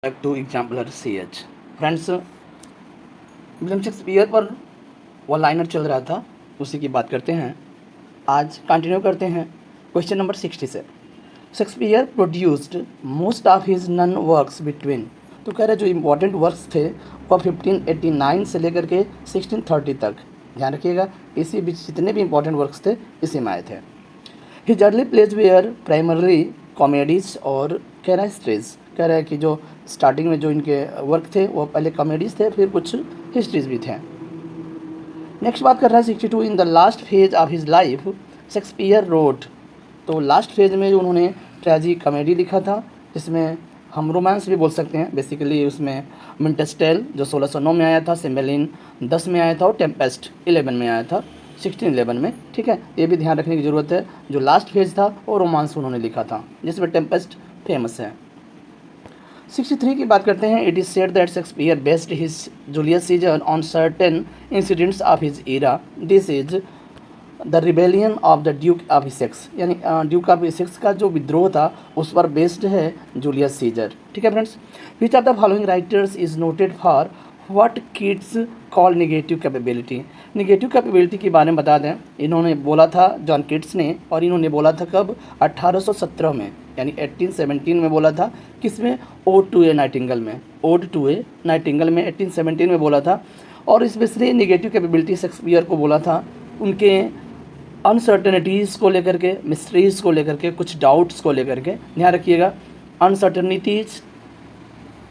Back to exemplar C H. Friends, William Shakespeare पर one liner चल रहा था, उसी की बात करते हैं। आज कंटिन्यू करते हैं क्वेश्चन नंबर 60 से। Shakespeare produced most of his known works between, तो कह रहे जो इम्पोर्टेंट वर्क्स थे वह 1589 से लेकर के 1630 तक, ध्यान रखिएगा इसी बीच जितने भी इंपॉर्टेंट वर्क्स थे इसी में आए थे। His early plays were primarily comedies और कह रहा है हिस्ट्रीज, कह रहा है कि जो स्टार्टिंग में जो इनके वर्क थे वो पहले कॉमेडीज थे, फिर कुछ हिस्ट्रीज भी थे। नेक्स्ट बात कर रहा है 62। In the last phase of his life Shakespeare wrote, तो लास्ट फेज में जो उन्होंने ट्रेजिक कॉमेडी लिखा था, जिसमें हम रोमांस भी बोल सकते हैं। बेसिकली उसमें मिंटेस्टेल जो 1609 में आया था, सिम्बेलिन 10 में आया था और टेम्पेस्ट 11 में आया था, 1611 में। ठीक है, ये भी ध्यान रखने की ज़रूरत है। जो लास्ट फेज था वो रोमांस उन्होंने लिखा था, जिसमें टेम्पेस्ट फेमस है। 63 की बात करते हैं। It is said that Shakespeare based his Julius Caesar on certain incidents of his era. This is the rebellion of the Duke of Essex, यानी ड्यूक ऑफ इसेक्स का जो विद्रोह था उस पर बेस्ड है जूलियस सीजर। ठीक है friends. Which of the following writers is noted for what kids call negative capability. Negative capability के बारे में बता दें, इन्होंने बोला था जॉन किड्स ने, और इन्होंने बोला था कब, 1817 में, यानी 1817 में बोला था। किसमें? ओड टू ए नाइटिंगेल में, ओड टू ए नाइटिंगेल में 1817 में बोला था। और स्पेशली निगेटिव कैपेबिलिटी शेक्सपियर को बोला था उनके अनसर्टेनिटीज़ को लेकर के, मिस्ट्रीज़ को लेकर के, कुछ डाउट्स को लेकर के। ध्यान रखिएगा, अनसर्टेनिटीज़,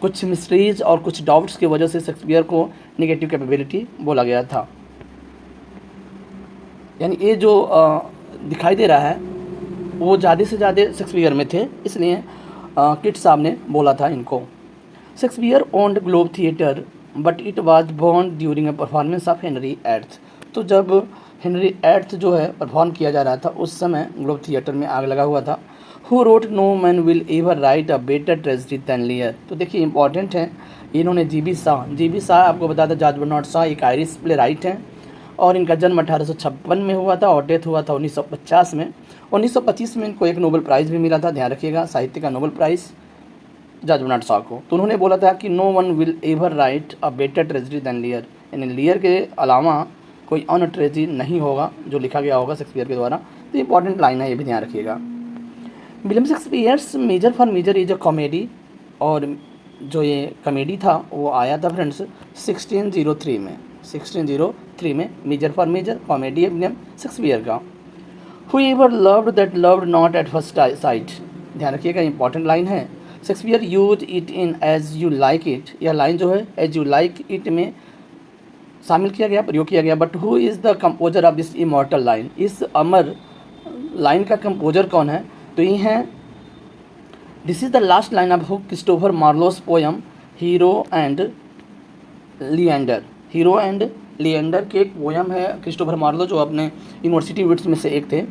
कुछ मिस्ट्रीज़ और कुछ डाउट्स की वजह से शेक्सपियर को निगेटिव कैपेबिलिटी बोला गया था। यानी ये जो दिखाई दे रहा है वो ज़्यादा से ज़्यादा शेक्सपियर में थे, इसलिए किड्स साहब ने बोला था इनको। Shakespeare owned globe theatre but it was born during a performance of Henry eighth. तो जब हेनरी एट्थ जो है परफॉर्म किया जा रहा था उस समय ग्लोब थिएटर में आग लगा हुआ था। Who wrote no man will ever write a better tragedy than Lear. तो देखिए इंपॉर्टेंट है, इन्होंने जी बी शाह आपको बता दें, जॉर्ज बर्नार्ड शॉ एक आयरिश प्ले राइट हैं और इनका जन्म 1856 में हुआ था और डेथ हुआ था 1950 में। 1925 में इनको एक नोबेल प्राइज़ भी मिला था, ध्यान रखिएगा, साहित्य का Nobel prize George Bernard Shaw को। तो उन्होंने बोला था कि no one will ever write a better tragedy than Lear, यानी लियर के अलावा कोई अन्य ट्रेजेडी नहीं होगा जो लिखा गया होगा शेक्सपियर के द्वारा। तो इंपॉर्टेंट लाइन है, ये भी ध्यान रखिएगा। William Shakespeare's Measure for Measure is a comedy, और जो ये कॉमेडी था वो आया था फ्रेंड्स 1603 में, 1603 में मेजर फॉर मेजर कॉमेडी है विलियम शेक्सपियर का। Who ever loved that loved not at first sight, ध्यान रखिएगा इंपॉर्टेंट लाइन है। Shakespeare use it in As you like It, यह लाइन जो है एज यू लाइक इट में शामिल किया गया, प्रयोग किया गया। But who is the composer of this immortal line, इस अमर लाइन का कंपोजर कौन है? तो ये हैं, this is the last line of Christopher Marlowe's poem hero and Leander. Hero and Leander के एक पोयम है, क्रिस्टोफर मार्लो जो अपने यूनिवर्सिटी विट्स में से एक थे,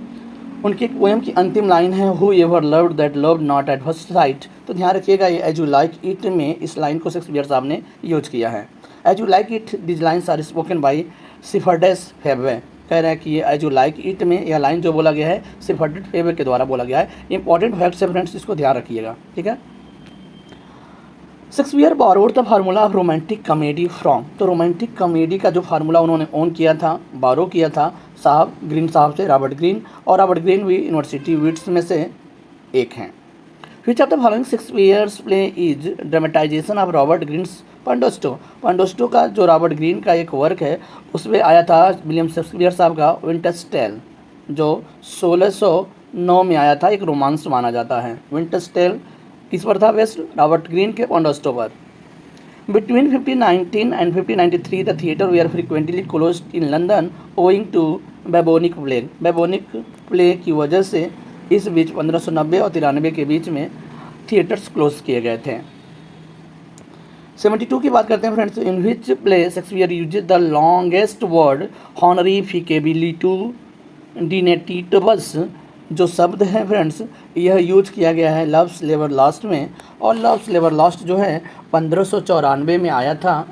उनकी एक पोयम की अंतिम लाइन है who ever loved that loved not at first site. तो ध्यान रखिएगा ये एज यू लाइक इट में इस लाइन को शेक्सपियर साहब ने यूज किया है। As you like it this lines are spoken by shepherdess Phebe, कह रहे हैं कि ये एज यू लाइक इट में यह लाइन जो बोला गया है सिफर्डस फेबे के द्वारा बोला गया है। इंपॉर्टेंट फैक्ट्स है फ्रेंड्स, इसको ध्यान रखिएगा, ठीक है। Shakespeare borrowed the formula of romantic comedy from, तो रोमांटिक कॉमेडी का जो फार्मूला उन्होंने ओन किया था, बोरो किया था साहब ग्रीन साहब से, रॉबर्ट ग्रीन, और रॉबर्ट ग्रीन भी यूनिवर्सिटी विट्स में से एक हैं। Which of the following Shakespeare's play is dramatisation of Robert Greene's Pandosto. Pandosto का जो रॉबर्ट ग्रीन का एक वर्क है उसमें आया था विलियम शेक्सपियर साहब का विंटर्स टेल, जो 1609 में आया था, एक रोमांस माना जाता है। विंटर्स टेल किस पर था? बेस्ट रॉबर्ट ग्रीन के पंडोस्टो पर। Between 1519 and 1593 the theatre were frequently closed in London owing to bubonic plague, bubonic plague की वजह से इस बीच 1590 और 93 के बीच में थिएटर्स क्लोज किए गए थे। 72 की बात करते हैं friends. In which play Shakespeare uses the longest word honorificabilitudinitatibus, जो शब्द है फ्रेंड्स यह यूज किया गया है लव्स लेवर लॉस्ट में, और लव्स लेवर लॉस्ट जो है 1594 में आया था।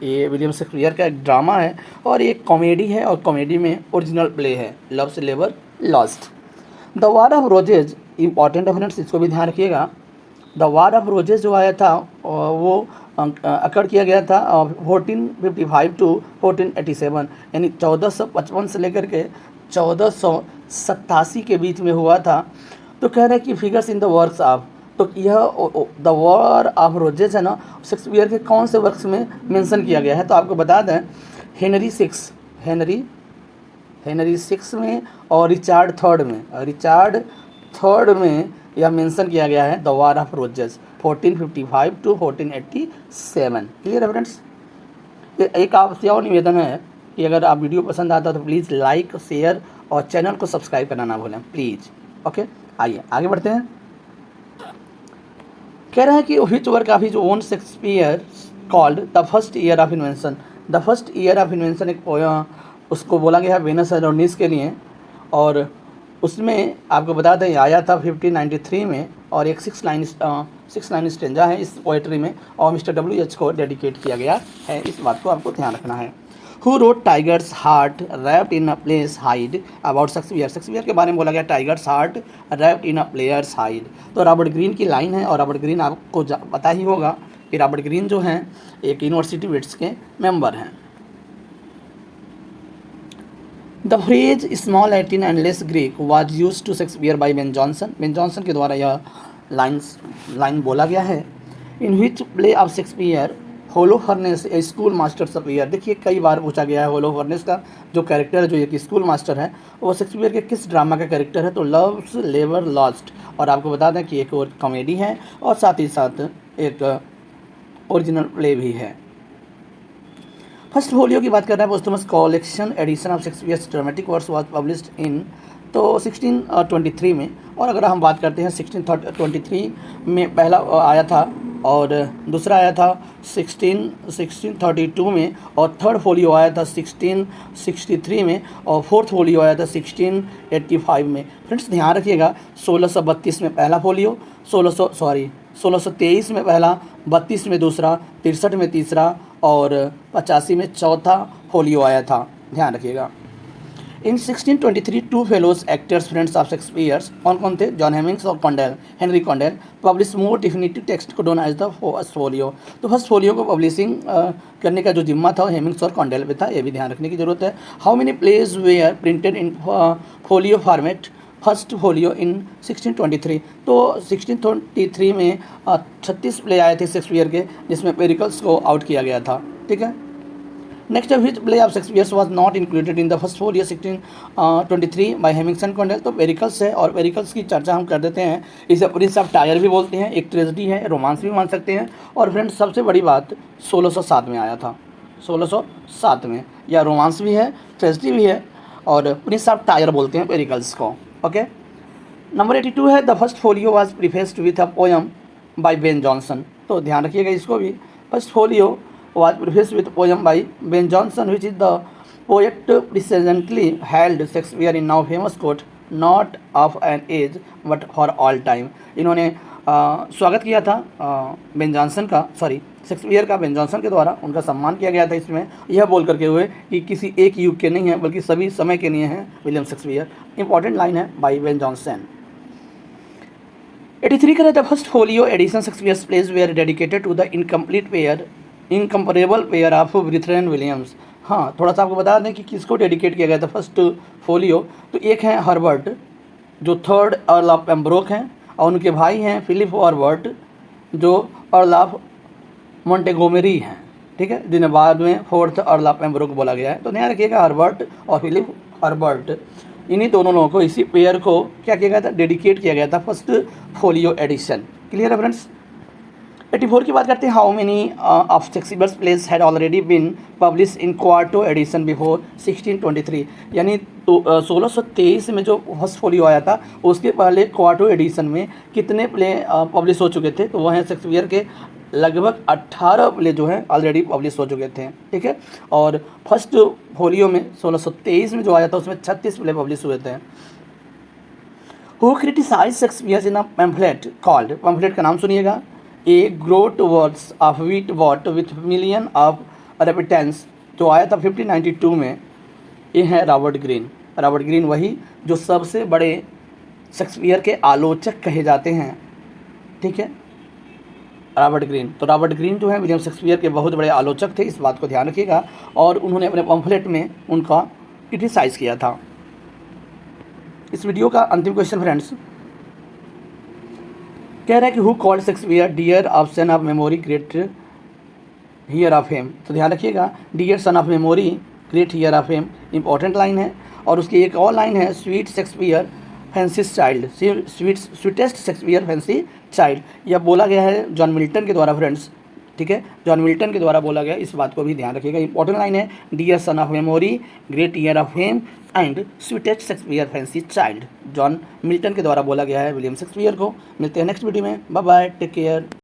ये विलियम शेक्सपियर का एक ड्रामा है और एक कॉमेडी है, और कॉमेडी में ओरिजिनल प्ले है लव्स लेवर Lost. The War of Roses important है फ्रेंड्स, इसको भी ध्यान रखिएगा। द वार ऑफ रोजेस जो आया था वो अकर किया गया था 1455 टू 1487, यानी 1455 से लेकर के 1487 के बीच में हुआ था। तो कह रहे हैं कि figures in the works of, तो यह द वॉर ऑफ रोजेस है ना, शेक्सपियर के कौन से वर्क्स में मेंशन किया गया है। तो आपको बता दें हेनरी सिक्स में और रिचार्ड थर्ड में यह मेंशन किया गया है the War of Roses 1455 to 1487। Clear है फ्रेंड्स। एक आपसे और निवेदन है कि अगर आप वीडियो पसंद आता है तो प्लीज़ लाइक, शेयर और चैनल को सब्सक्राइब करना ना भूलें प्लीज़। ओके, आइए आगे बढ़ते हैं। कह रहे हैं कि which work of his own Shakespeare called the first year of invention. The first year of invention एक पोयम उसको बोला गया है वेनस एडोनिस के लिए, और उसमें आपको बता दें आया था 1593 में, और एक 6 लाइन स्टेंजा है इस पोएट्री में, और मिस्टर WH को डेडिकेट किया गया है। इस बात को आपको ध्यान रखना है। Who wrote tigers heart wrapped in a place hide about Shakespeare के बारे में बोला गया tigers heart wrapped in a players hide. तो रॉबर्ट ग्रीन की लाइन है, और रॉबर्ट ग्रीन आपको पता ही होगा कि रॉबर्ट ग्रीन जो हैं एक यूनिवर्सिटी विट्स के मेंबर हैं। The phrase small Latin and less Greek was used to Shakespeare by Ben Jonson के द्वारा यह लाइन बोला गया है। In which play of Shakespeare Holofernes a schoolmaster सपियर। देखिए कई बार पूछा गया है होलोफर्नेस का जो कैरेक्टर है, जो एक स्कूल मास्टर है, वो शेक्सपियर के किस ड्रामा का कैरेक्टर है। तो लव्स लेवर लॉस्ट, और आपको बता दें कि एक और कॉमेडी है और साथ ही साथ एक ओरिजिनल प्ले भी है। फर्स्ट फोलियो की बात कर रहे हैं, posthumous collection edition of Shakespeare's dramatic works was published in, तो 1623 में। और अगर हम बात करते हैं 1623 में पहला आया था, और दूसरा आया था 1632 में, और थर्ड फोलियो आया था 1663 में, और फोर्थ फोलियो आया था 1685 में। फ्रेंड्स ध्यान रखिएगा 1632 में पहला फोलियो, 1623 में पहला, 32 में दूसरा, 63 में तीसरा, और 85 में चौथा फोलियो आया था। ध्यान रखिएगा। In 1623 two fellows actors friends of Shakespeare's कौन थे? जॉन हेमिंग्स और Henry Condell publish more definitive text को known as the first Folio. तो फर्स्ट फोलियो को पब्लिशिंग करने का जो जिम्मा था वो हेमिंग्स और कॉन्डेल पे था, ये भी ध्यान रखने की जरूरत है। How many plays were printed in folio format first folio in 1623। तो 1623 में 36 प्ले आए थे शेक्सपियर के, जिसमें पेरिकल्स को आउट किया गया था। ठीक है। Next which play of Shakespeare's was not included in the first Folio 1623 by Heminges and Condell. तो पेरिकल्स है, और पेरिकल्स की चर्चा हम कर देते हैं। इसे प्रिंस ऑफ टायर भी बोलते हैं, एक ट्रेजेडी है, रोमांस भी मान सकते हैं। और फ्रेंड्स सबसे बड़ी बात 1607 में आया था, 1607 में, या रोमांस भी है, ट्रेजेडी भी है, और प्रिंस ऑफ टायर बोलते हैं पेरिकल्स को। ओके। नंबर 82 है the first folio was prefaced with a poem by Ben Jonson. तो ध्यान रखिएगा इसको भी, first folio was prefaced with poem by Ben Jonson, which is the poet presently held Shakespeare in now famous quote, not of an age but for all time। इन्होंने स्वागत किया था Shakespeare का बेन जॉनसन के द्वारा, उनका सम्मान किया गया था इसमें, यह बोल करके हुए कि किसी एक युग के नहीं है बल्कि सभी समय के लिए हैं विलियम शेक्सपियर। इंपॉर्टेंट लाइन है बाई बेन जॉनसन। 83 का the first folio edition Shakespeare's plays were dedicated to the incomparable pair of brethren and Williams. हाँ, थोड़ा सा आपको बता दें कि किसको डेडिकेट किया गया था फर्स्ट फोलियो। तो एक है हर्बर्ट, जो थर्ड अर्ल ऑफ पेम्ब्रोक हैं, और उनके भाई हैं फिलिप हर्बर्ट, जो अर्ल ऑफ मोंटेगोमेरी हैं। ठीक है, जिन्हें बाद में फोर्थ अर्ल ऑफ पेम्ब्रोक बोला गया है। तो ध्यान रखिएगा हर्बर्ट और फिलिप हर्बर्ट, इन्हीं दोनों लोगों को, इसी पेयर को क्या किया गया था? डेडिकेट किया गया था फर्स्ट फोलियो एडिशन। क्लियर है फ्रेंड्स। 84 की बात करते हैं। How many of Shakespeare's plays had already been publish in quarto edition before 1623। यानी 1623 में जो फर्स्ट फोलियो आया था उसके पहले क्वार्टो एडिशन में कितने प्ले पब्लिश हो चुके थे? तो वह हैं शेक्सपियर के लगभग 18 प्ले जो हैं ऑलरेडी पब्लिश हो चुके थे। ठीक है। और फर्स्ट फोलियो में 1623 में जो आया था उसमें 36 प्ले पब्लिश हुए थे। Who criticize Shakespeare in a pamphlet called, pamphlet का नाम सुनिएगा, a groats worth of wit bought with million of repentance, जो आया था 1592 में। ये है रॉबर्ट ग्रीन वही जो सबसे बड़े शेक्सपियर के आलोचक कहे जाते हैं। ठीक है, रॉबर्ट ग्रीन। तो रॉबर्ट ग्रीन जो है विलियम शेक्सपियर के बहुत बड़े आलोचक थे, इस बात को ध्यान रखिएगा, और उन्होंने अपने पम्फलेट में उनका क्रिटिसाइज़ किया था। इस वीडियो का अंतिम क्वेश्चन फ्रेंड्स कह रहा है कि who called Shakespeare dear of son of memory great heir of fame. तो ध्यान रखिएगा, dear son of memory great heir of fame important line है। और उसकी एक और लाइन है, sweet Shakespeare fancy child, sweetest Shakespeare fancy child. यह बोला गया है जॉन मिल्टन के द्वारा फ्रेंड्स, ठीक है, जॉन मिल्टन के द्वारा बोला गया, इस बात को भी ध्यान रखिएगा। इंपॉर्टेंट लाइन है, dear son of memory great heir of fame and sweetest Shakespeare fancy child. John Milton के द्वारा बोला गया है विलियम शेक्सपियर को। मिलते हैं नेक्स्ट वीडियो में, बाय बाय, टेक केयर।